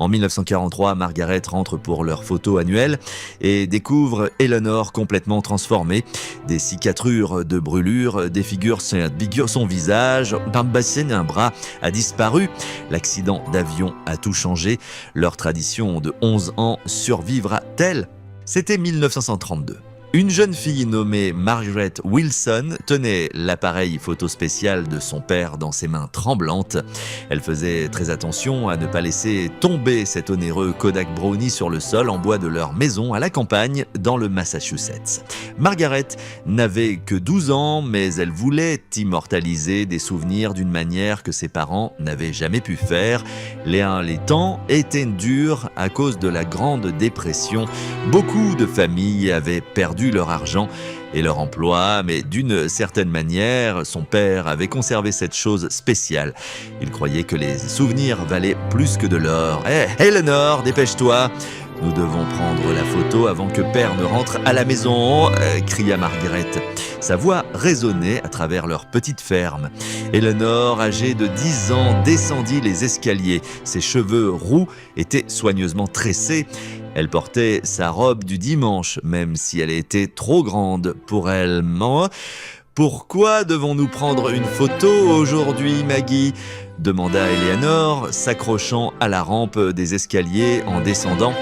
En 1943, Margaret rentre pour leur photo annuelle et découvre Eleanor complètement transformée. Des cicatrures de brûlures défigurent son visage, un bassin, un bras a disparu. L'accident d'avion a tout changé. Leur tradition de 11 ans survivra-t-elle ? C'était 1932. Une jeune fille nommée Margaret Wilson tenait l'appareil photo spécial de son père dans ses mains tremblantes. Elle faisait très attention à ne pas laisser tomber cet onéreux Kodak Brownie sur le sol en bois de leur maison à la campagne dans le Massachusetts. Margaret n'avait que 12 ans, mais elle voulait immortaliser des souvenirs d'une manière que ses parents n'avaient jamais pu faire. Les temps étaient durs à cause de la Grande Dépression. Beaucoup de familles avaient perdu leur argent et leur emploi, mais d'une certaine manière, son père avait conservé cette chose spéciale. Il croyait que les souvenirs valaient plus que de l'or. Eleanor, dépêche-toi! Nous devons prendre la photo avant que père ne rentre à la maison, cria Margaret. Sa voix résonnait à travers leur petite ferme. Eleanor, âgée de 10 ans, descendit les escaliers. Ses cheveux roux étaient soigneusement tressés. Elle portait sa robe du dimanche, même si elle était trop grande pour elle. Pourquoi devons-nous prendre une photo aujourd'hui, Maggie ? Demanda Eleanor, s'accrochant à la rampe des escaliers en descendant.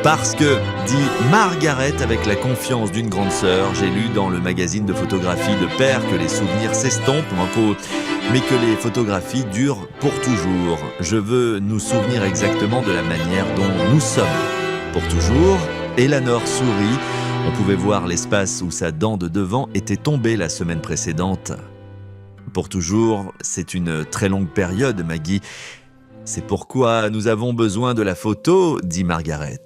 Parce que, dit Margaret avec la confiance d'une grande sœur, j'ai lu dans le magazine de photographie de père que les souvenirs s'estompent, mais que les photographies durent pour toujours. Je veux nous souvenir exactement de la manière dont nous sommes. Pour toujours, Eleanor sourit. On pouvait voir l'espace où sa dent de devant était tombée la semaine précédente. Pour toujours, c'est une très longue période, Maggie. C'est pourquoi nous avons besoin de la photo, dit Margaret.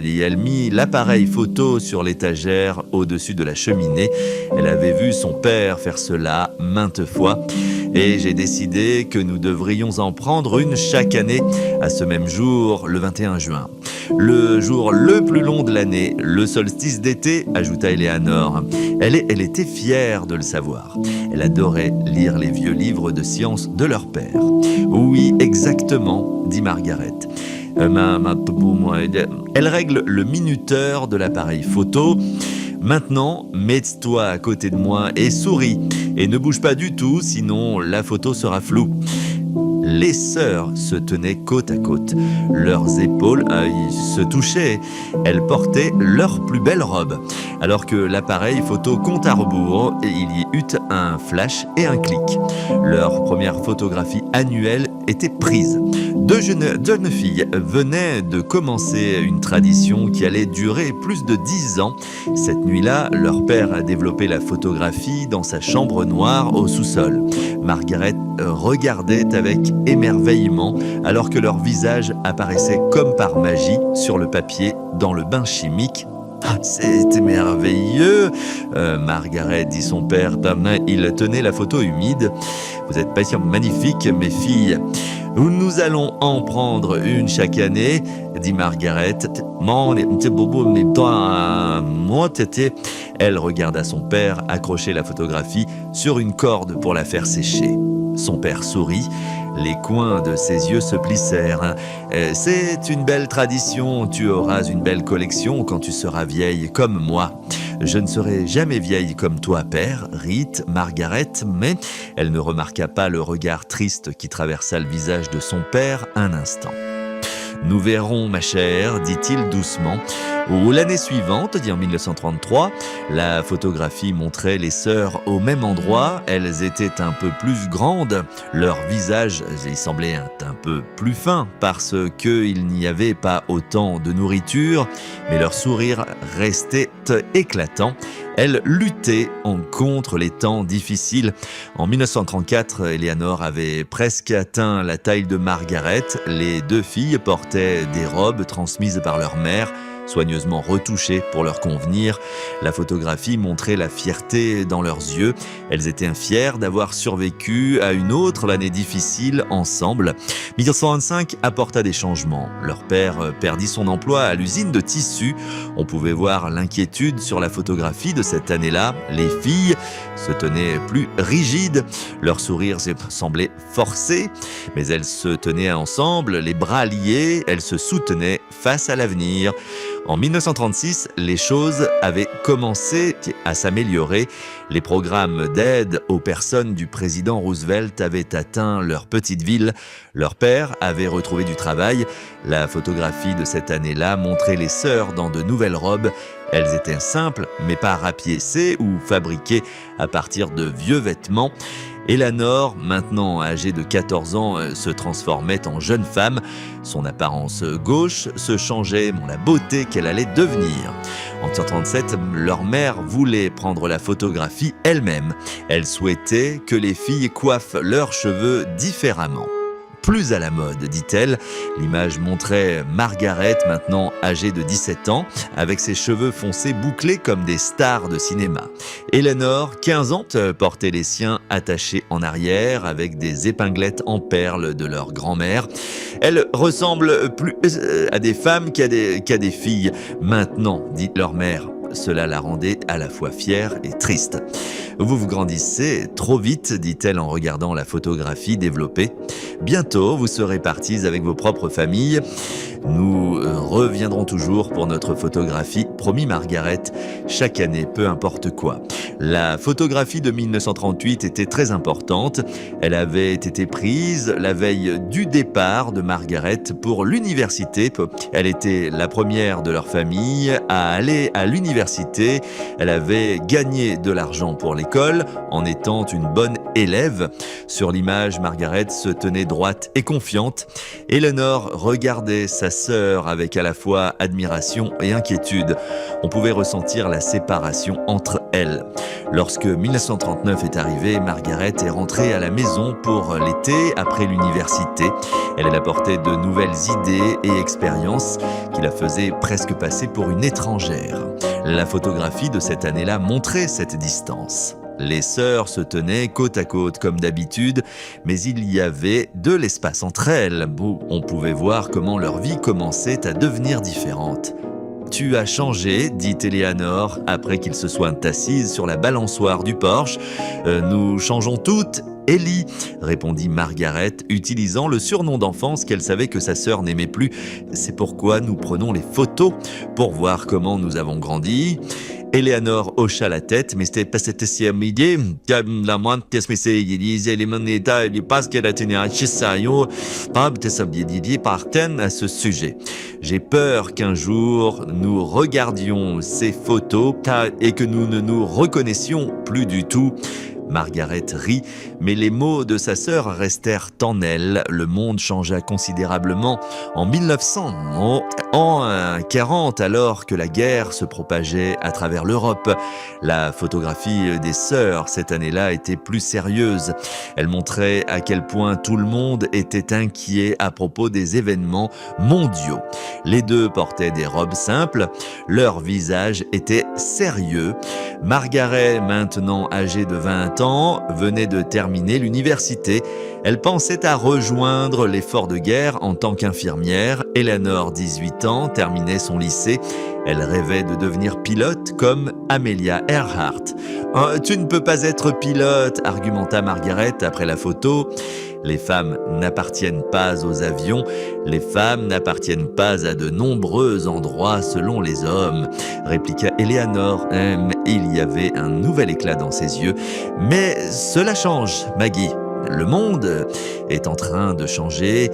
Elle mit l'appareil photo sur l'étagère au-dessus de la cheminée. Elle avait vu son père faire cela maintes fois. Et j'ai décidé que nous devrions en prendre une chaque année, à ce même jour, le 21 juin. Le jour le plus long de l'année, le solstice d'été, ajouta Eleanor. Elle était fière de le savoir. Elle adorait lire les vieux livres de science de leur père. Oui, exactement, dit Margaret. Elle règle le minuteur de l'appareil photo. Maintenant, mets-toi à côté de moi et souris. Et ne bouge pas du tout, sinon la photo sera floue. Les sœurs se tenaient côte à côte. Leurs épaules se touchaient. Elles portaient leur plus belle robe. Alors que l'appareil photo compte à rebours, et il y eut un flash et un clic. Leur première photographie annuelle était prise. Deux jeunes filles venaient de commencer une tradition qui allait durer plus de 10 ans. Cette nuit-là, leur père a développé la photographie dans sa chambre noire au sous-sol. Margaret regardait avec émerveillement alors que leur visage apparaissait comme par magie sur le papier dans le bain chimique. Ah, c'était merveilleux, Margaret, dit son père. Il tenait la photo humide. Vous êtes pas magnifiques, mes filles. Nous allons en prendre une chaque année, dit Margaret. Elle regarda son père accrocher la photographie sur une corde pour la faire sécher. Son père sourit. Les coins de ses yeux se plissèrent. « C'est une belle tradition, tu auras une belle collection quand tu seras vieille comme moi. » « Je ne serai jamais vieille comme toi, père, » rit Margaret, mais elle ne remarqua pas le regard triste qui traversa le visage de son père un instant. « Nous verrons, ma chère, dit-il doucement. » Ou l'année suivante, dit en 1933, la photographie montrait les sœurs au même endroit. Elles étaient un peu plus grandes. Leur visage semblait un peu plus fin parce qu'il n'y avait pas autant de nourriture, mais leur sourire restait éclatant. Elles luttaient contre les temps difficiles. En 1934, Eleanor avait presque atteint la taille de Margaret. Les deux filles portaient des robes transmises par leur mère. soigneusement retouchées pour leur convenir. La photographie montrait la fierté dans leurs yeux. Elles étaient fières d'avoir survécu à une autre année difficile ensemble. 1925 apporta des changements. Leur père perdit son emploi à l'usine de tissus. On pouvait voir l'inquiétude sur la photographie de cette année-là. Les filles se tenaient plus rigides. Leur sourire semblait forcé, mais elles se tenaient ensemble, les bras liés, elles se soutenaient face à l'avenir. En 1936, les choses avaient commencé à s'améliorer. Les programmes d'aide aux personnes du président Roosevelt avaient atteint leur petite ville. Leur père avait retrouvé du travail. La photographie de cette année-là montrait les sœurs dans de nouvelles robes. Elles étaient simples, mais pas rapiécées ou fabriquées à partir de vieux vêtements. Eleanor, maintenant âgée de 14 ans, se transformait en jeune femme. Son apparence gauche se changeait dans la beauté qu'elle allait devenir. En 1937, leur mère voulait prendre la photographie elle-même. Elle souhaitait que les filles coiffent leurs cheveux différemment. Plus à la mode, dit-elle. L'image montrait Margaret, maintenant âgée de 17 ans, avec ses cheveux foncés bouclés comme des stars de cinéma. Eleanor, 15 ans, portait les siens attachés en arrière avec des épinglettes en perles de leur grand-mère. Elle ressemble plus à des femmes qu'à des filles. Maintenant, dit leur mère. Cela la rendait à la fois fière et triste. Vous grandissez trop vite, dit-elle en regardant la photographie développée. Bientôt, vous serez partis avec vos propres familles. Nous reviendrons toujours pour notre photographie, promis Margaret, chaque année, peu importe quoi. La photographie de 1938 était très importante. Elle avait été prise la veille du départ de Margaret pour l'université. Elle était la première de leur famille à aller à l'université. Elle avait gagné de l'argent pour l'école en étant une bonne élève. Sur l'image, Margaret se tenait droite et confiante. Eleanor regardait sa sœur avec à la fois admiration et inquiétude. On pouvait ressentir la séparation entre elles. Lorsque 1939 est arrivé, Margaret est rentrée à la maison pour l'été après l'université. Elle apportait de nouvelles idées et expériences qui la faisaient presque passer pour une étrangère. La photographie de cette année-là montrait cette distance. Les sœurs se tenaient côte à côte comme d'habitude, mais il y avait de l'espace entre elles. On pouvait voir comment leur vie commençait à devenir différente. « Tu as changé, dit Eleanor, après qu'ils se soient assises sur la balançoire du porche. Nous changeons toutes, Ellie, répondit Margaret, utilisant le surnom d'enfance qu'elle savait que sa sœur n'aimait plus. C'est pourquoi nous prenons les photos, pour voir comment nous avons grandi. Eleanor hocha la tête, mais c'était pas cette idée. La moindre pièce, mais c'est parce qu'elle a tenu à ce sujet. J'ai peur qu'un jour nous regardions ces photos et que nous ne nous reconnaissions plus du tout. Margaret rit, mais les mots de sa sœur restèrent en elle. Le monde changea considérablement en 1900. En 1940, alors que la guerre se propageait à travers l'Europe, la photographie des sœurs cette année-là était plus sérieuse. Elle montrait à quel point tout le monde était inquiet à propos des événements mondiaux. Les deux portaient des robes simples, leur visage était sérieux. Margaret, maintenant âgée de 20 ans, venait de terminer l'université. Elle pensait à rejoindre l'effort de guerre en tant qu'infirmière. Eleanor, 18 ans, terminait son lycée. Elle rêvait de devenir pilote comme Amelia Earhart. « Tu ne peux pas être pilote », argumenta Margaret après la photo. « Les femmes n'appartiennent pas aux avions, les femmes n'appartiennent pas à de nombreux endroits selon les hommes », répliqua Eleanor. Il y avait un nouvel éclat dans ses yeux. « Mais cela change, Maggie. Le monde est en train de changer. »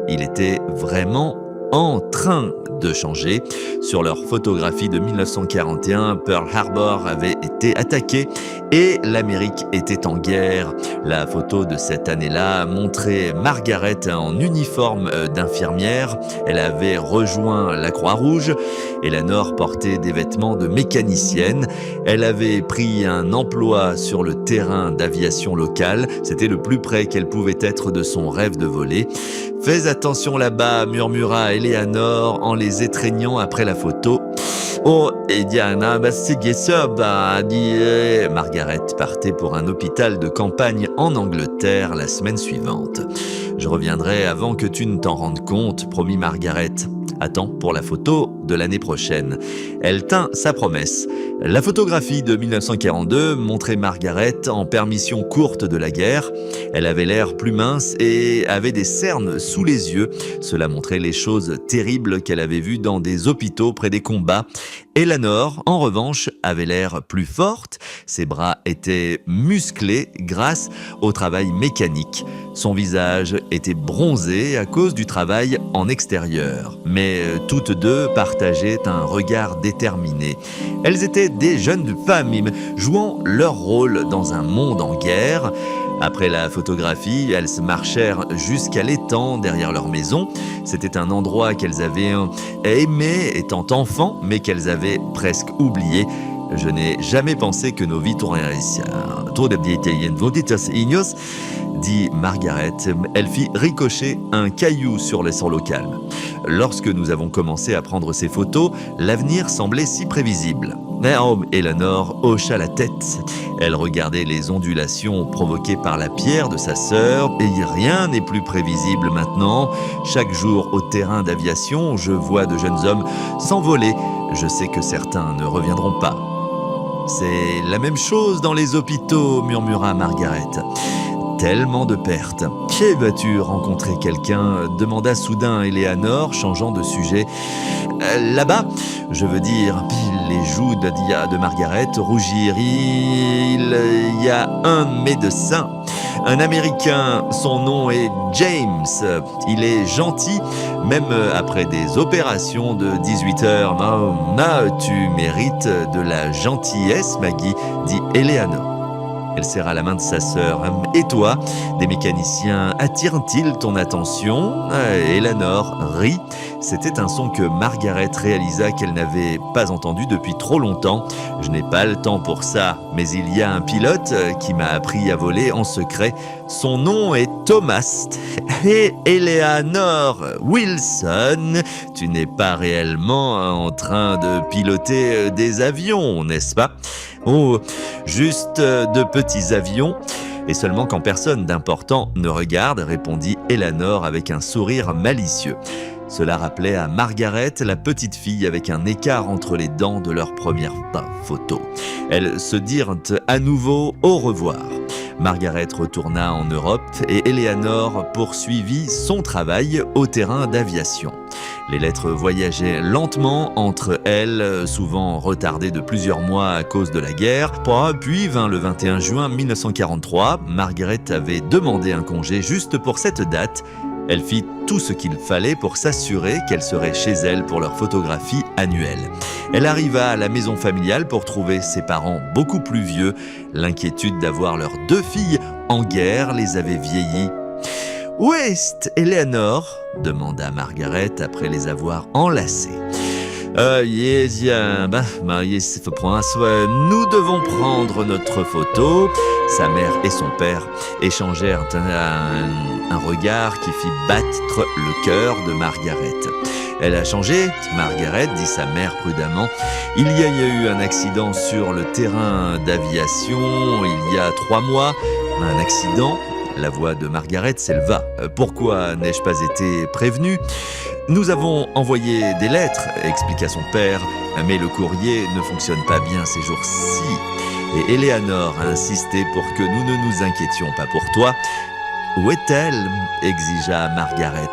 Il était vraiment en train de changer. Sur leur photographie de 1941, Pearl Harbor avait été attaqué et l'Amérique était en guerre. La photo de cette année-là montrait Margaret en uniforme d'infirmière. Elle avait rejoint la Croix-Rouge. Eleanor portait des vêtements de mécanicienne. Elle avait pris un emploi sur le terrain d'aviation locale. C'était le plus près qu'elle pouvait être de son rêve de voler. « Fais attention là-bas », murmura Eleanor en les les étreignant après la photo. Oh, et Diana, c'est ça, Margaret partait pour un hôpital de campagne en Angleterre la semaine suivante. Je reviendrai avant que tu ne t'en rendes compte, promit Margaret. Attends pour la photo de l'année prochaine. Elle tint sa promesse. La photographie de 1942 montrait Margaret en permission courte de la guerre. Elle avait l'air plus mince et avait des cernes sous les yeux. Cela montrait les choses terribles qu'elle avait vues dans des hôpitaux près des combats. Eleanor, en revanche, avait l'air plus forte. Ses bras étaient musclés grâce au travail mécanique. Son visage était bronzé à cause du travail en extérieur. Mais toutes deux partageaient un regard déterminé. Elles étaient des jeunes femmes jouant leur rôle dans un monde en guerre. Après la photographie, elles se marchèrent jusqu'à l'étang derrière leur maison. C'était un endroit qu'elles avaient aimé étant enfants, mais qu'elles avaient presque oublié. Je n'ai jamais pensé que nos vies tourneraient trop de dit Margaret. Elle fit ricocher un caillou sur le sol calme. Lorsque nous avons commencé à prendre ces photos, l'avenir semblait si prévisible. Mais Eleanor hocha la tête. Elle regardait les ondulations provoquées par la pierre de sa sœur. Et rien n'est plus prévisible maintenant. Chaque jour au terrain d'aviation, je vois de jeunes hommes s'envoler. Je sais que certains ne reviendront pas. C'est la même chose dans les hôpitaux, murmura Margaret. Tellement de pertes. Qui vas-tu rencontrer quelqu'un demanda soudain Eleanor, changeant de sujet. Là-bas, je veux dire, les joues de Margaret rougirent. Il y a un médecin, un Américain, son nom est James. Il est gentil, même après des opérations de 18 heures. Tu mérites de la gentillesse, Maggie, dit Eleanor. Elle serra la main de sa sœur. « Et toi, des mécaniciens attirent-ils ton attention ?» Eleanor rit. C'était un son que Margaret réalisa qu'elle n'avait pas entendu depuis trop longtemps. « Je n'ai pas le temps pour ça, mais il y a un pilote qui m'a appris à voler en secret. Son nom est Thomas. Et Eleanor Wilson, tu n'es pas réellement en train de piloter des avions, n'est-ce pas ? Oh, juste de petits avions. Et seulement quand personne d'important ne regarde, répondit Eleanor avec un sourire malicieux. Cela rappelait à Margaret la petite fille avec un écart entre les dents de leur première photo. Elles se dirent à nouveau au revoir. Margaret retourna en Europe et Eleanor poursuivit son travail au terrain d'aviation. Les lettres voyageaient lentement entre elles, souvent retardées de plusieurs mois à cause de la guerre. Puis vint le 21 juin 1943. Margaret avait demandé un congé juste pour cette date. Elle fit tout ce qu'il fallait pour s'assurer qu'elle serait chez elle pour leur photographie annuelle. Elle arriva à la maison familiale pour trouver ses parents beaucoup plus vieux. L'inquiétude d'avoir leurs deux filles en guerre les avait vieillis. « Où est Eleanor ?» demanda Margaret après les avoir enlacés. Nous devons prendre notre photo. » Sa mère et son père échangèrent un regard qui fit battre le cœur de Margaret. « Elle a changé, Margaret, dit sa mère prudemment. Il y a eu un accident sur le terrain d'aviation il y a 3 mois. Un accident ?» La voix de Margaret s'éleva. « Pourquoi n'ai-je pas été prévenue ? » « Nous avons envoyé des lettres, expliqua son père, mais le courrier ne fonctionne pas bien ces jours-ci. Et Eleanor a insisté pour que nous ne nous inquiétions pas pour toi. » « Où est-elle ?» exigea Margaret.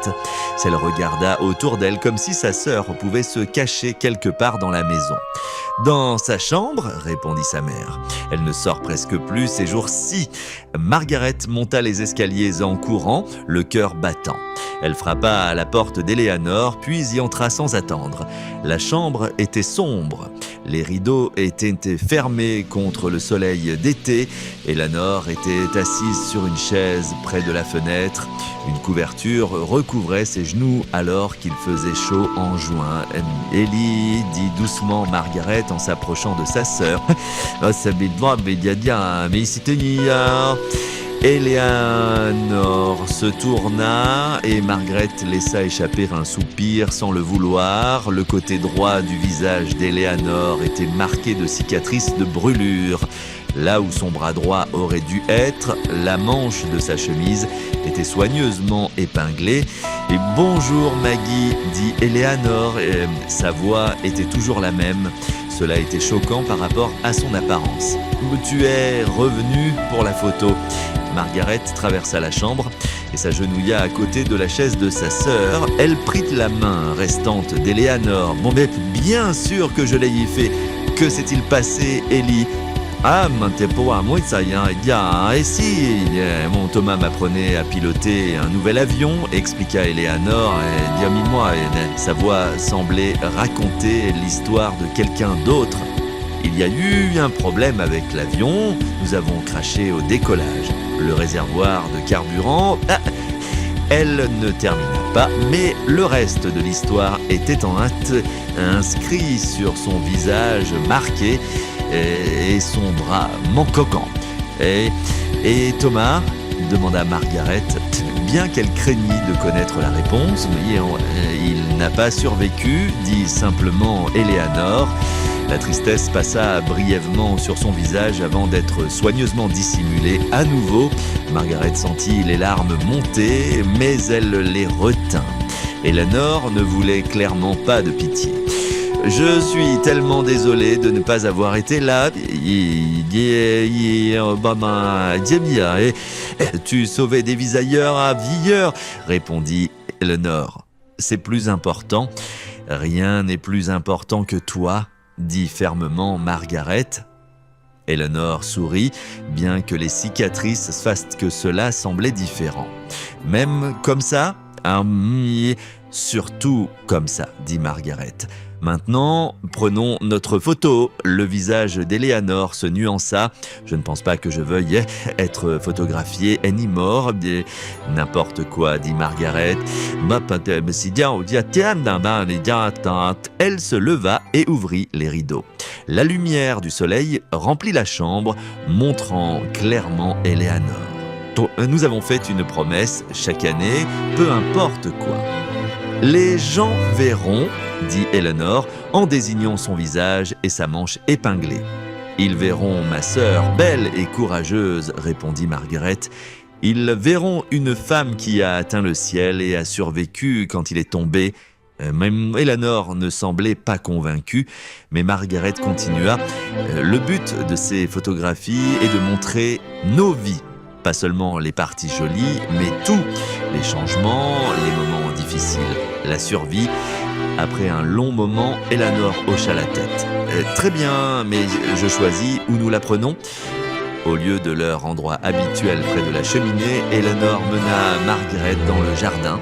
Elle regarda autour d'elle comme si sa sœur pouvait se cacher quelque part dans la maison. « Dans sa chambre ?» répondit sa mère. « Elle ne sort presque plus ces jours-ci. » Margaret monta les escaliers en courant, le cœur battant. Elle frappa à la porte d'Eleanor, puis y entra sans attendre. La chambre était sombre. Les rideaux étaient fermés contre le soleil d'été. Eleanor était assise sur une chaise près de la fenêtre. Une couverture recouvrait ses genoux alors qu'il faisait chaud en juin. « Ellie, dit doucement Margaret en s'approchant de sa sœur. « Eleanor se tourna et Margaret laissa échapper un soupir sans le vouloir. Le côté droit du visage d'Eleanor était marqué de cicatrices de brûlures. Là où son bras droit aurait dû être, la manche de sa chemise était soigneusement épinglée. « Et bonjour Maggie » dit Eleanor. Sa voix était toujours la même. Cela était choquant par rapport à son apparence. « Tu es revenue pour la photo ?» Margaret traversa la chambre et s'agenouilla à côté de la chaise de sa sœur. Elle prit la main restante d'Eleanor. « Bon, mais bien sûr que je l'ai fait. Que s'est-il passé, Ellie ?» Ah, moi, ça y est, et si mon Thomas m'apprenait à piloter un nouvel avion, expliqua Eleanor, dis-moi, sa voix semblait raconter l'histoire de quelqu'un d'autre. Il y a eu un problème avec l'avion, nous avons craché au décollage. Le réservoir de carburant, elle ne termina pas, mais le reste de l'histoire était inscrit sur son visage marqué et son bras manquant. Et Thomas demanda Margaret, bien qu'elle craignît de connaître la réponse. Il n'a pas survécu, dit simplement Eleanor. La tristesse passa brièvement sur son visage avant d'être soigneusement dissimulée à nouveau. Margaret sentit les larmes monter, mais elle les retint. Eleanor ne voulait clairement pas de pitié. « Je suis tellement désolé de ne pas avoir été là. Tu sauvais des vies ailleurs à Villeur, répondit Eleanor. C'est plus important. Rien n'est plus important que toi, dit fermement Margaret. Eleanor sourit, bien que les cicatrices fassent que cela semblait différent. Même comme ça ? Surtout comme ça, dit Margaret. Maintenant, prenons notre photo. Le visage d'Eleanor se nuança. Je ne pense pas que je veuille être photographiée anymore. N'importe quoi, dit Margaret. Elle se leva et ouvrit les rideaux. La lumière du soleil remplit la chambre, montrant clairement Eleanor. Nous avons fait une promesse chaque année, peu importe quoi. Les gens verront, dit Eleanor, en désignant son visage et sa manche épinglée. Ils verront ma sœur, belle et courageuse, répondit Margaret. Ils verront une femme qui a atteint le ciel et a survécu quand il est tombé. Même Eleanor ne semblait pas convaincue, mais Margaret continua. Le but de ces photographies est de montrer nos vies. Pas seulement les parties jolies, mais tout. Les changements, les moments difficiles, la survie. Après un long moment, Eleanor hocha la tête. Très bien, mais je choisis où nous la prenons. Au lieu de leur endroit habituel près de la cheminée, Eleanor mena Margaret dans le jardin.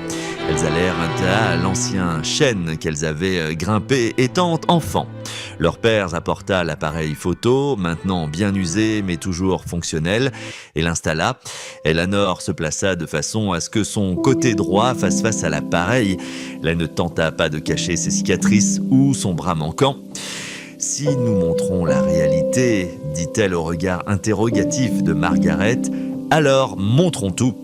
Elles allèrent à l'ancien chêne qu'elles avaient grimpé étant enfants. Leur père apporta l'appareil photo, maintenant bien usé mais toujours fonctionnel, et l'installa. Eleanor se plaça de façon à ce que son côté droit fasse face à l'appareil. Elle ne tenta pas de cacher ses cicatrices ou son bras manquant. « Si nous montrons la réalité, dit-elle au regard interrogatif de Margaret, alors montrons tout. »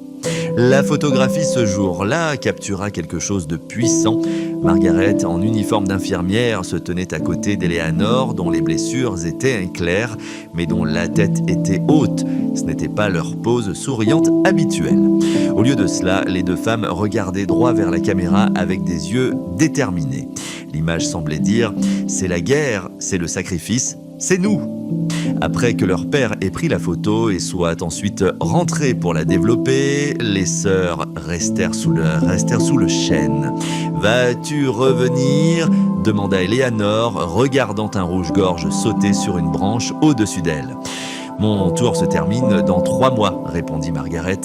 La photographie ce jour-là captura quelque chose de puissant. Margaret, en uniforme d'infirmière, se tenait à côté d'Eleanor, dont les blessures étaient claires, mais dont la tête était haute. Ce n'était pas leur pose souriante habituelle. Au lieu de cela, les deux femmes regardaient droit vers la caméra avec des yeux déterminés. L'image semblait dire « c'est la guerre, c'est le sacrifice, c'est nous ». Après que leur père ait pris la photo et soit ensuite rentré pour la développer, les sœurs restèrent sous le chêne. « Vas-tu revenir ?» demanda Eleanor, regardant un rouge-gorge sauter sur une branche au-dessus d'elle. « Mon tour se termine dans 3 mois, répondit Margaret.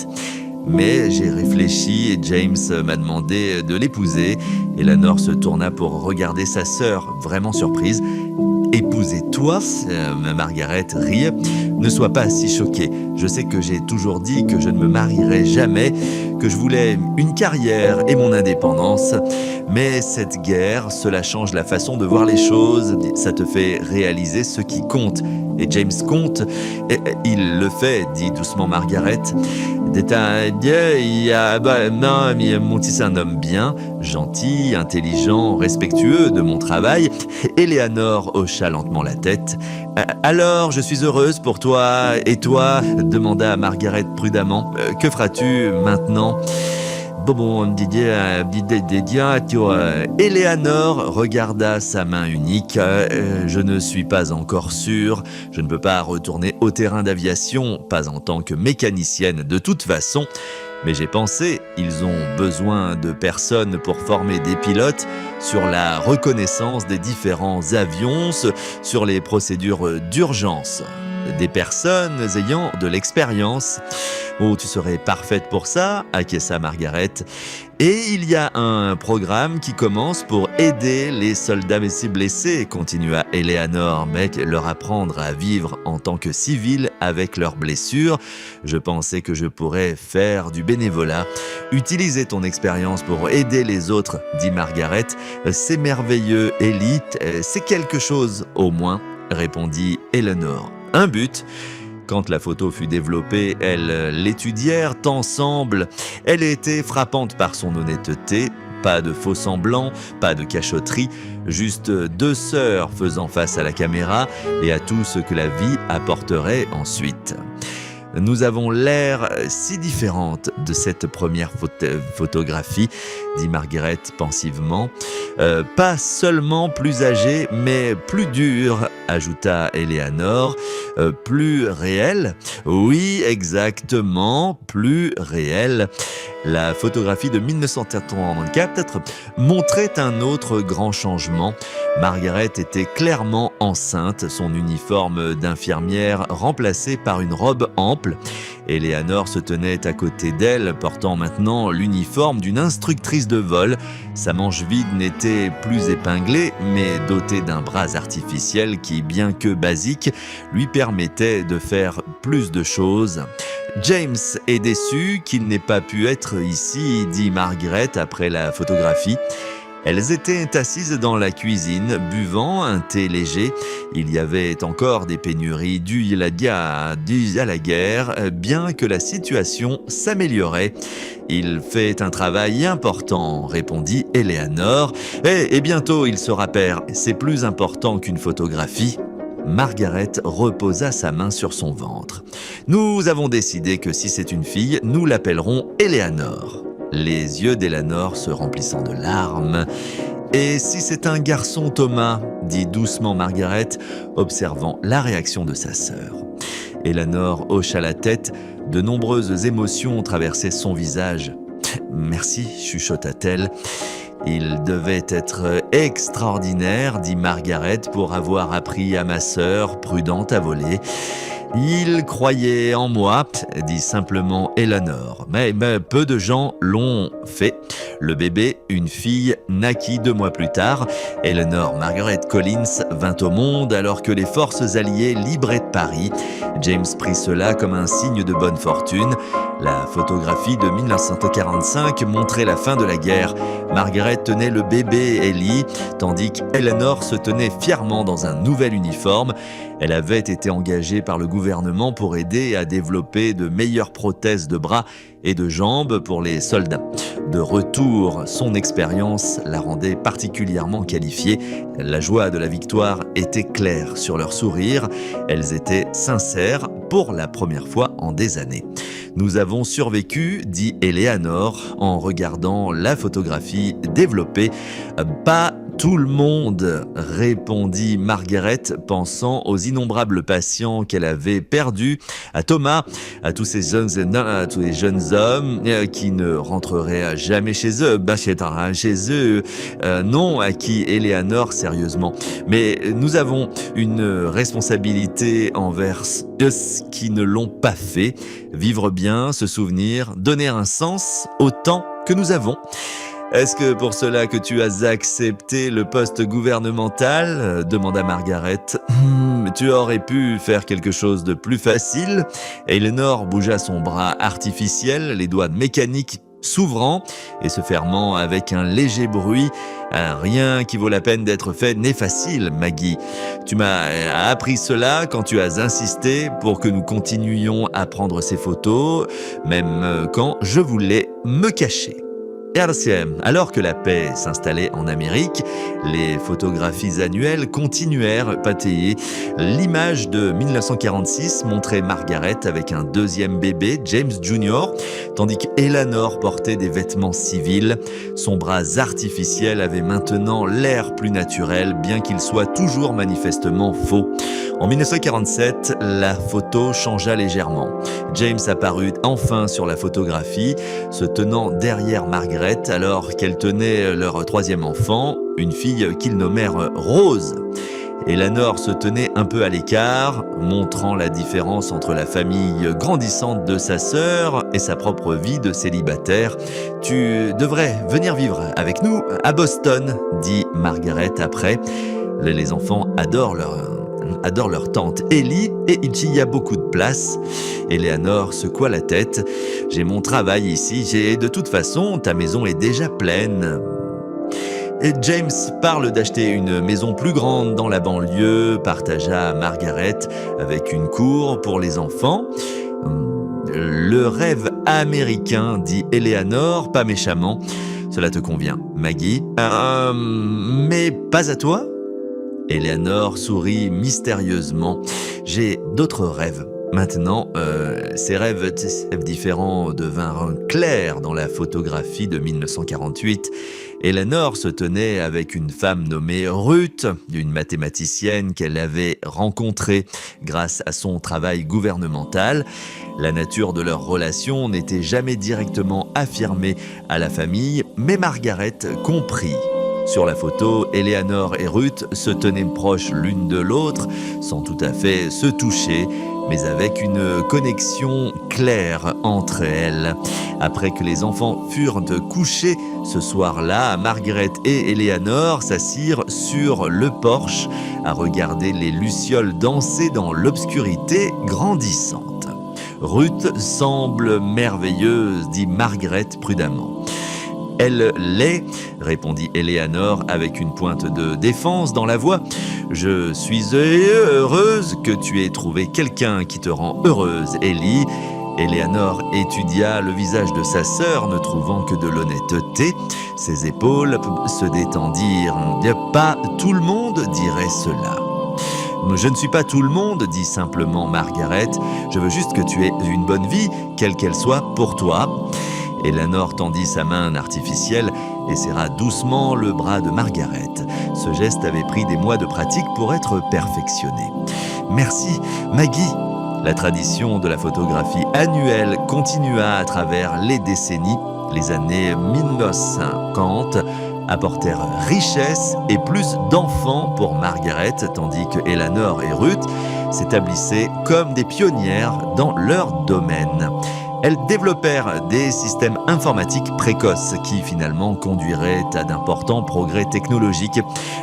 Mais j'ai réfléchi et James m'a demandé de l'épouser. Eleanor se tourna pour regarder sa sœur, vraiment surprise. « Épouser toi ?» Margaret rit. « Ne sois pas si choquée. Je sais que j'ai toujours dit que je ne me marierais jamais, que je voulais une carrière et mon indépendance. Mais cette guerre, cela change la façon de voir les choses. Ça te fait réaliser ce qui compte. Et James compte. Il le fait, dit doucement Margaret. Non, mais mon petit, c'est un homme bien, gentil, intelligent, respectueux de mon travail. Eleanor hocha lentement la tête. Alors, je suis heureuse pour toi. Et toi, demanda Margaret prudemment. Que feras-tu maintenant ? Eleanor regarda sa main unique. Je ne suis pas encore sûre. Je ne peux pas retourner au terrain d'aviation, pas en tant que mécanicienne de toute façon. Mais j'ai pensé, ils ont besoin de personnes pour former des pilotes sur la reconnaissance des différents avions, sur les procédures d'urgence. Des personnes ayant de l'expérience. Oh, tu serais parfaite pour ça, acquiesça Margaret. Et il y a un programme qui commence pour aider les soldats blessés, continua Eleanor, mais leur apprendre à vivre en tant que civils avec leurs blessures. Je pensais que je pourrais faire du bénévolat. Utiliser ton expérience pour aider les autres, dit Margaret. C'est merveilleux, Ellie, c'est quelque chose au moins, répondit Eleanor. Un but. Quand la photo fut développée, elles l'étudièrent ensemble. Elle était frappante par son honnêteté. Pas de faux semblants, pas de cachotterie, juste deux sœurs faisant face à la caméra et à tout ce que la vie apporterait ensuite. Nous avons l'air si différentes de cette première photographie, dit Margaret pensivement. Pas seulement plus âgée, mais plus dure, ajouta Eleanor. Plus réelle ? Oui, exactement, plus réelle. La photographie de 1984 montrait un autre grand changement. Margaret était clairement enceinte, son uniforme d'infirmière remplacé par une robe ample. Eleanor se tenait à côté d'elle, portant maintenant l'uniforme d'une instructrice de vol. Sa manche vide n'était plus épinglée, mais dotée d'un bras artificiel qui, bien que basique, lui permettait de faire plus de choses. James est déçu qu'il n'ait pas pu être ici, dit Margaret après la photographie. Elles étaient assises dans la cuisine, buvant un thé léger. Il y avait encore des pénuries dues à la guerre, bien que la situation s'améliorait. Il fait un travail important, répondit Eleanor. Et bientôt il sera père. C'est plus important qu'une photographie. Margaret reposa sa main sur son ventre. Nous avons décidé que si c'est une fille, nous l'appellerons Eleanor. Les yeux d'Eleanor se remplissant de larmes. « Et si c'est un garçon, Thomas ?» dit doucement Margaret, observant la réaction de sa sœur. Eleanor hocha la tête, de nombreuses émotions traversaient son visage. « Merci, chuchota-t-elle. Il devait être extraordinaire, dit Margaret, pour avoir appris à ma sœur, prudente, à voler. Il croyait en moi, dit simplement Eleanor. Mais peu de gens l'ont fait. Le bébé, une fille, naquit 2 mois plus tard. Eleanor Margaret Collins vint au monde alors que les forces alliées libraient Paris. James prit cela comme un signe de bonne fortune. La photographie de 1945 montrait la fin de la guerre. Margaret tenait le bébé Ellie, tandis qu'Eleanor se tenait fièrement dans un nouvel uniforme. Elle avait été engagée par le gouvernement pour aider à développer de meilleures prothèses de bras et de jambes pour les soldats. De retour, son expérience la rendait particulièrement qualifiée. La joie de la victoire était claire sur leurs sourires. Elles étaient sincères pour la première fois en des années. Nous avons survécu, dit Eleanor en regardant la photographie développée. Pas tout le monde, répondit Margaret, pensant aux innombrables patients qu'elle avait perdus, à Thomas, à tous les jeunes hommes qui ne rentreraient jamais chez eux, non, à qui Eleanor sérieusement. Mais nous avons une responsabilité envers ceux qui ne l'ont pas fait, vivre bien, se souvenir, donner un sens au temps que nous avons. Est-ce que pour cela que tu as accepté le poste gouvernemental ? Demanda Margaret. Tu aurais pu faire quelque chose de plus facile. Eleanor bougea son bras artificiel, les doigts mécaniques s'ouvrant et se fermant avec un léger bruit. Rien qui vaut la peine d'être fait n'est facile, Maggie. Tu m'as appris cela quand tu as insisté pour que nous continuions à prendre ces photos, même quand je voulais me cacher. Alors que la paix s'installait en Amérique, les photographies annuelles continuèrent pâtéer. L'image de 1946 montrait Margaret avec un deuxième bébé, James Jr., tandis qu'Eleanor portait des vêtements civils. Son bras artificiel avait maintenant l'air plus naturel, bien qu'il soit toujours manifestement faux. En 1947, la photo changea légèrement. James apparut enfin sur la photographie, se tenant derrière Margaret alors qu'elle tenait leur troisième enfant, une fille qu'ils nommèrent Rose. Eleanor se tenait un peu à l'écart, montrant la différence entre la famille grandissante de sa sœur et sa propre vie de célibataire. « Tu devrais venir vivre avec nous à Boston », dit Margaret après. Les enfants adorent leur tante Ellie et il y a beaucoup de place. Eleanor secoua la tête. « J'ai mon travail ici et de toute façon, ta maison est déjà pleine. » Et James parle d'acheter une maison plus grande dans la banlieue, partagea Margaret avec une cour pour les enfants. Le rêve américain, dit Eleanor, pas méchamment. Cela te convient, Maggie. Mais pas à toi ? Eleanor sourit mystérieusement. J'ai d'autres rêves. Maintenant, ces rêves différents devinrent clairs dans la photographie de 1948. Eleanor se tenait avec une femme nommée Ruth, une mathématicienne qu'elle avait rencontrée grâce à son travail gouvernemental. La nature de leur relation n'était jamais directement affirmée à la famille, mais Margaret comprit. Sur la photo, Eleanor et Ruth se tenaient proches l'une de l'autre, sans tout à fait se toucher, mais avec une connexion claire entre elles. Après que les enfants furent couchés, ce soir-là, Margaret et Eleanor s'assirent sur le porche à regarder les lucioles danser dans l'obscurité grandissante. « Ruth semble merveilleuse, dit Margaret prudemment. « Elle l'est, répondit Eleanor avec une pointe de défense dans la voix. Je suis heureuse que tu aies trouvé quelqu'un qui te rend heureuse, Ellie. Eleanor étudia le visage de sa sœur, ne trouvant que de l'honnêteté. Ses épaules se détendirent. Pas tout le monde dirait cela. Je ne suis pas tout le monde, dit simplement Margaret. Je veux juste que tu aies une bonne vie, quelle qu'elle soit, pour toi. Eleanor tendit sa main artificielle et serra doucement le bras de Margaret. Ce geste avait pris des mois de pratique pour être perfectionné. « Merci, Maggie !» La tradition de la photographie annuelle continua à travers les décennies. Les années 1950 apportèrent richesse et plus d'enfants pour Margaret, tandis que Eleanor et Ruth s'établissaient comme des pionnières dans leur domaine. Elles développèrent des systèmes informatiques précoces qui finalement conduiraient à d'importants progrès technologiques.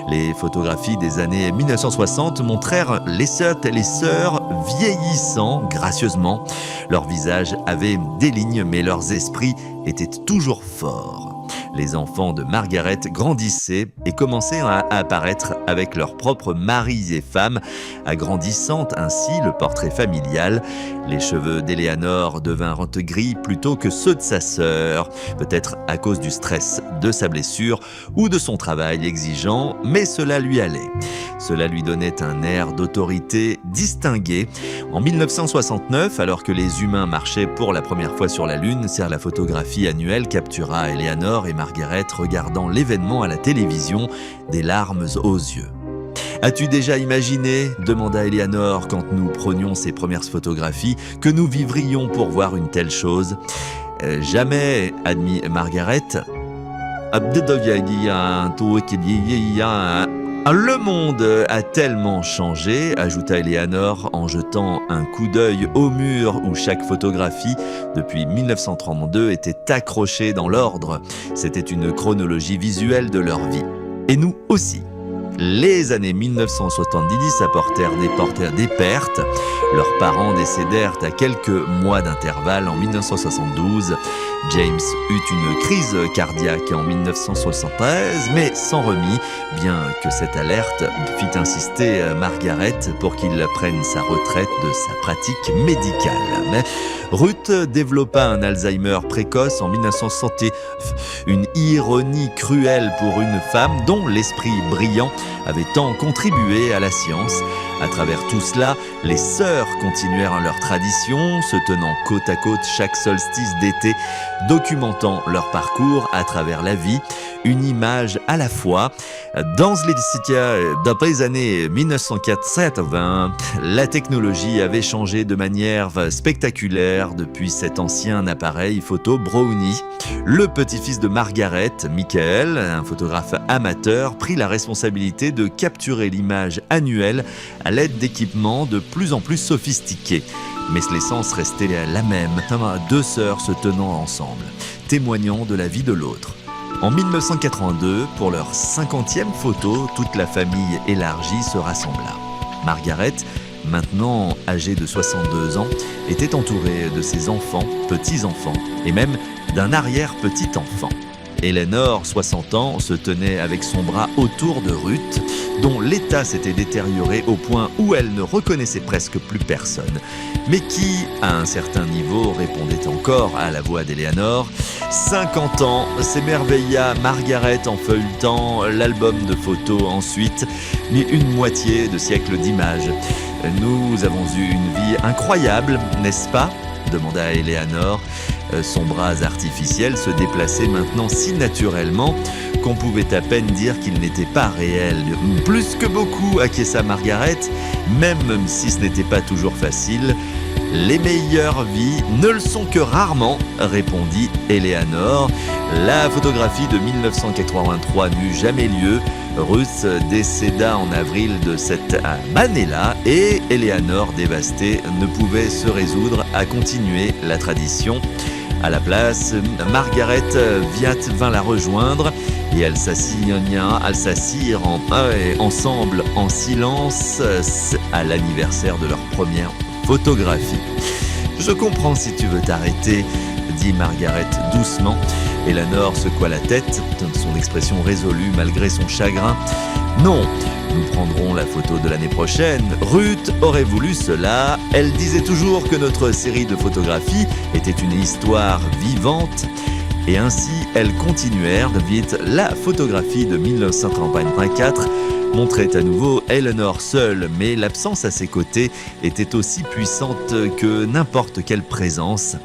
Les photographies des années 1960 montrèrent les sœurs vieillissant gracieusement. Leurs visages avaient des lignes, mais leurs esprits étaient toujours forts. Les enfants de Margaret grandissaient et commençaient à apparaître avec leurs propres maris et femmes, agrandissant ainsi le portrait familial. Les cheveux d'Eleanor devinrent gris plutôt que ceux de sa sœur, peut-être à cause du stress de sa blessure ou de son travail exigeant, mais cela lui allait. Cela lui donnait un air d'autorité distingué. En 1969, alors que les humains marchaient pour la première fois sur la Lune, la photographie annuelle captura Eleanor et Margaret regardant l'événement à la télévision, des larmes aux yeux. « As-tu déjà imaginé, demanda Eleanor quand nous prenions ces premières photographies, que nous vivrions pour voir une telle chose ?»« Jamais, admit Margaret. »« Le monde a tellement changé, ajouta Eleanor en jetant un coup d'œil au mur où chaque photographie, depuis 1932, était accrochée dans l'ordre. C'était une chronologie visuelle de leur vie. Et nous aussi. Les années 1970 apportèrent des pertes. Leurs parents décédèrent à quelques mois d'intervalle en 1972. James eut une crise cardiaque en 1973, mais s'en remit, bien que cette alerte fit insister Margaret pour qu'il prenne sa retraite de sa pratique médicale. Mais Ruth développa un Alzheimer précoce en 1960, une ironie cruelle pour une femme dont l'esprit brillant avait tant contribué à la science. À travers tout cela, les sœurs continuèrent leur tradition, se tenant côte à côte chaque solstice d'été, documentant leur parcours à travers la vie, une image à la fois. Dans d'après les années 1980, la technologie avait changé de manière spectaculaire depuis cet ancien appareil photo Brownie. Le petit-fils de Margaret, Michael, un photographe amateur, prit la responsabilité de capturer l'image annuelle à l'aide d'équipements de plus en plus sophistiqués. Mais l'essence restait la même, deux sœurs se tenant ensemble, témoignant de la vie de l'autre. En 1982, pour leur 50e photo, toute la famille élargie se rassembla. Margaret, maintenant âgée de 62 ans, était entourée de ses enfants, petits-enfants et même d'un arrière-petit-enfant. Eleanor, 60 ans, se tenait avec son bras autour de Ruth, dont l'état s'était détérioré au point où elle ne reconnaissait presque plus personne, mais qui, à un certain niveau, répondait encore à la voix d'Eleanor. 50 ans, s'émerveilla Margaret en feuilletant l'album de photos ensuite, mais une moitié de siècle d'images. « Nous avons eu une vie incroyable, n'est-ce pas ?» demanda Eleanor. Son bras artificiel se déplaçait maintenant si naturellement qu'on pouvait à peine dire qu'il n'était pas réel. « Plus que beaucoup », acquiesça Margaret, même si ce n'était pas toujours facile. « Les meilleures vies ne le sont que rarement », répondit Eleanor. La photographie de 1983 n'eut jamais lieu. Ruth décéda en avril de cette année-là et Eleanor, dévastée, ne pouvait se résoudre à continuer la tradition. À la place, Margaret vint la rejoindre et elles s'assirent ensemble en silence à l'anniversaire de leur première photographie. « Je comprends si tu veux t'arrêter », dit Margaret doucement. Eleanor secoua la tête, son expression résolue malgré son chagrin. « Non, nous prendrons la photo de l'année prochaine. Ruth aurait voulu cela. Elle disait toujours que notre série de photographies était une histoire vivante. » Et ainsi, elles continuèrent vite. La photographie de 1984 montrait à nouveau Eleanor seule, mais l'absence à ses côtés était aussi puissante que n'importe quelle présence.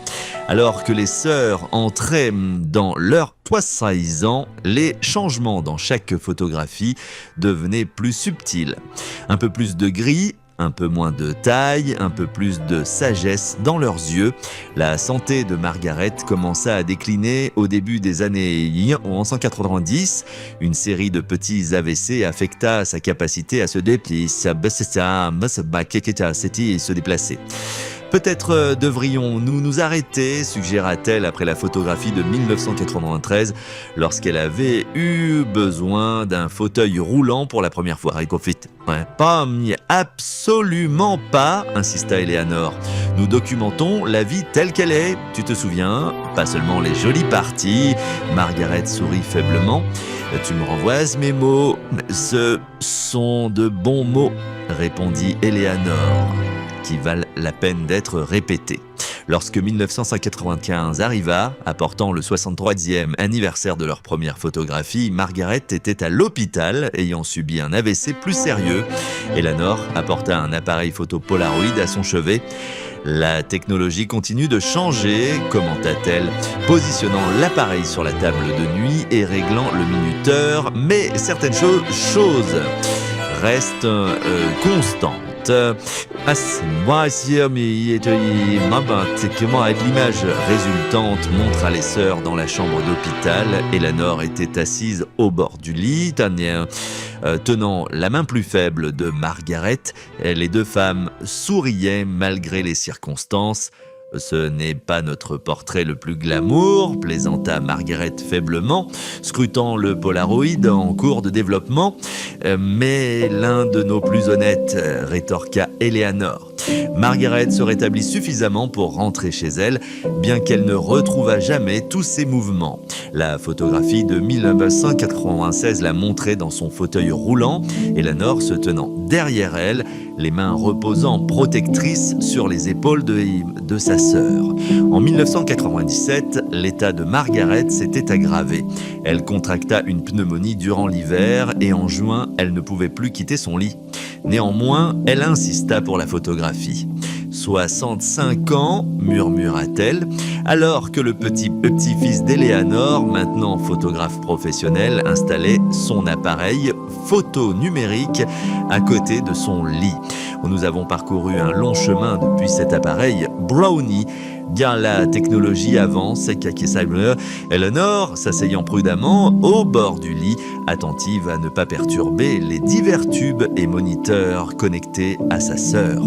Alors que les sœurs entraient dans leur 60 ans, les changements dans chaque photographie devenaient plus subtils. Un peu plus de gris, un peu moins de taille, un peu plus de sagesse dans leurs yeux. La santé de Margaret commença à décliner au début des années 1990. Une série de petits AVC affecta sa capacité à se déplacer. Peut-être devrions-nous nous arrêter, suggéra-t-elle après la photographie de 1993, lorsqu'elle avait eu besoin d'un fauteuil roulant pour la première fois. Pas, absolument pas, insista Eleanor. Nous documentons la vie telle qu'elle est, tu te souviens, pas seulement les jolies parties. Margaret sourit faiblement. Tu me renvoies mes mots. Ce sont de bons mots, répondit Eleanor, qui valent la peine d'être répétés. Lorsque 1995 arriva, apportant le 63e anniversaire de leur première photographie, Margaret était à l'hôpital, ayant subi un AVC plus sérieux. Eleanor apporta un appareil photo Polaroid à son chevet. La technologie continue de changer, commenta-t-elle, positionnant l'appareil sur la table de nuit et réglant le minuteur, mais certaines choses restent constantes. L'image résultante montra les sœurs dans la chambre d'hôpital. Eleanor était assise au bord du lit, tenant la main plus faible de Margaret. Les deux femmes souriaient malgré les circonstances. « Ce n'est pas notre portrait le plus glamour », plaisanta Margaret faiblement, scrutant le Polaroid en cours de développement. « Mais l'un de nos plus honnêtes », rétorqua Eleanor. Margaret se rétablit suffisamment pour rentrer chez elle, bien qu'elle ne retrouva jamais tous ses mouvements. La photographie de 1996 l'a montrée dans son fauteuil roulant, Eleanor se tenant derrière elle, les mains reposant protectrices sur les épaules de sa sœur. En 1997, l'état de Margaret s'était aggravé. Elle contracta une pneumonie durant l'hiver et en juin, elle ne pouvait plus quitter son lit. Néanmoins, elle insista pour la photographie. 65 ans, murmura-t-elle, alors que le petit-fils d'Eleanor, maintenant photographe professionnel, installait son appareil photo numérique à côté de son lit. Nous avons parcouru un long chemin depuis cet appareil Brownie. Bien la technologie avance, Eleanor, s'asseyant prudemment au bord du lit, attentive à ne pas perturber les divers tubes et moniteurs connectés à sa sœur.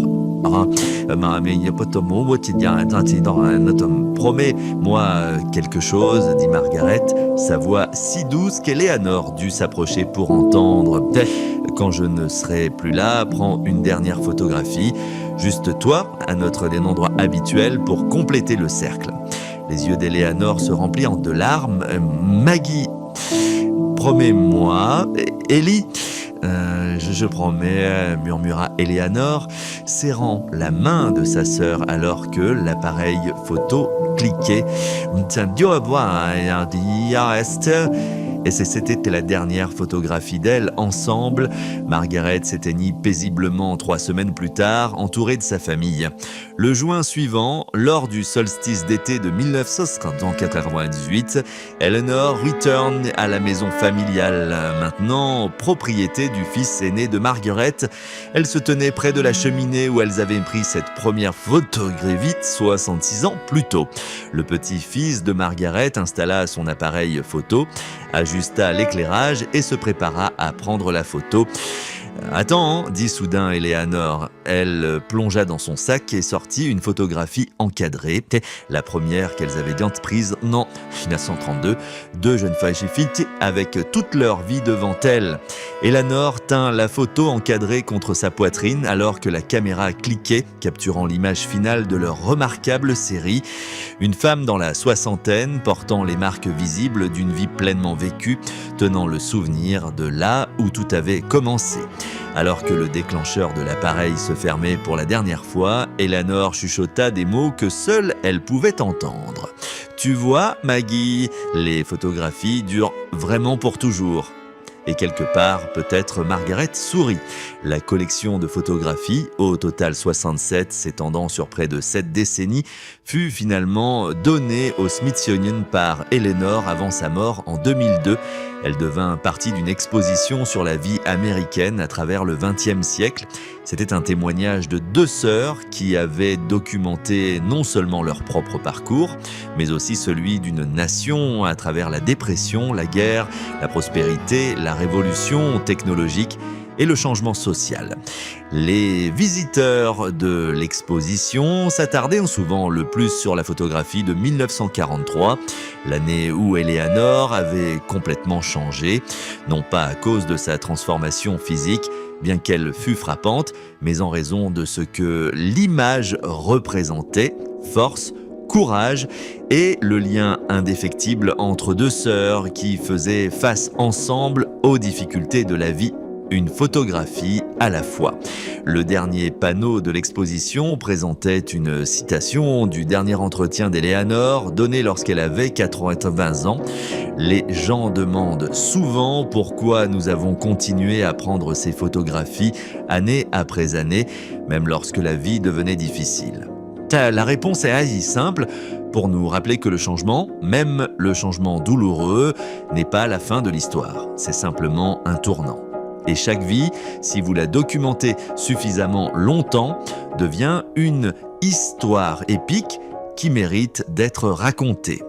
Promets-moi quelque chose, dit Margaret, sa voix si douce qu'Eleanor dut s'approcher pour entendre. Quand je ne serai plus là, prends une dernière photographie, juste toi, à notre endroit habituel pour compléter le cercle. Les yeux d'Eleanor se remplirent de larmes. Maggie, promets-moi, Ellie. Je promets, murmura Eleanor, serrant la main de sa sœur alors que l'appareil photo cliquait. Et c'était la dernière photographie d'elle ensemble. Margaret s'éteignit paisiblement 3 semaines plus tard, entourée de sa famille. Le juin suivant, lors du solstice d'été de 1998, Eleanor retourne à la maison familiale, maintenant propriété du fils aîné de Margaret. Elle se tenait près de la cheminée où elles avaient pris cette première photographie 66 ans plus tôt. Le petit-fils de Margaret installa son appareil photo, ajusta l'éclairage et se prépara à prendre la photo. « Attends, dit soudain Eleanor. » Elle plongea dans son sac et sortit une photographie encadrée. La première qu'elles avaient bien prise en 1932. 2 jeunes filles avec toute leur vie devant elles. Eleanor tint la photo encadrée contre sa poitrine alors que la caméra cliquait, capturant l'image finale de leur remarquable série. Une femme dans la soixantaine, portant les marques visibles d'une vie pleinement vécue, tenant le souvenir de là où tout avait commencé. Alors que le déclencheur de l'appareil se fermait pour la dernière fois, Eleanor chuchota des mots que seule elle pouvait entendre. « Tu vois, Maggie, les photographies durent vraiment pour toujours. » Et quelque part, peut-être Margaret sourit. La collection de photographies, au total 67, s'étendant sur près de 7 décennies, fut finalement donnée au Smithsonian par Eleanor avant sa mort en 2002. Elle devint partie d'une exposition sur la vie américaine à travers le XXe siècle. C'était un témoignage de 2 sœurs qui avaient documenté non seulement leur propre parcours, mais aussi celui d'une nation à travers la dépression, la guerre, la prospérité, la révolution technologique et le changement social. Les visiteurs de l'exposition s'attardaient souvent le plus sur la photographie de 1943, l'année où Eleanor avait complètement changé, non pas à cause de sa transformation physique, bien qu'elle fût frappante, mais en raison de ce que l'image représentait, force, courage et le lien indéfectible entre 2 sœurs qui faisaient face ensemble aux difficultés de la vie. Une photographie à la fois. Le dernier panneau de l'exposition présentait une citation du dernier entretien d'Eleanor donné lorsqu'elle avait 80 ans. « Les gens demandent souvent pourquoi nous avons continué à prendre ces photographies année après année, même lorsque la vie devenait difficile. » La réponse est assez simple pour nous rappeler que le changement, même le changement douloureux, n'est pas la fin de l'histoire. C'est simplement un tournant. Et chaque vie, si vous la documentez suffisamment longtemps, devient une histoire épique qui mérite d'être racontée.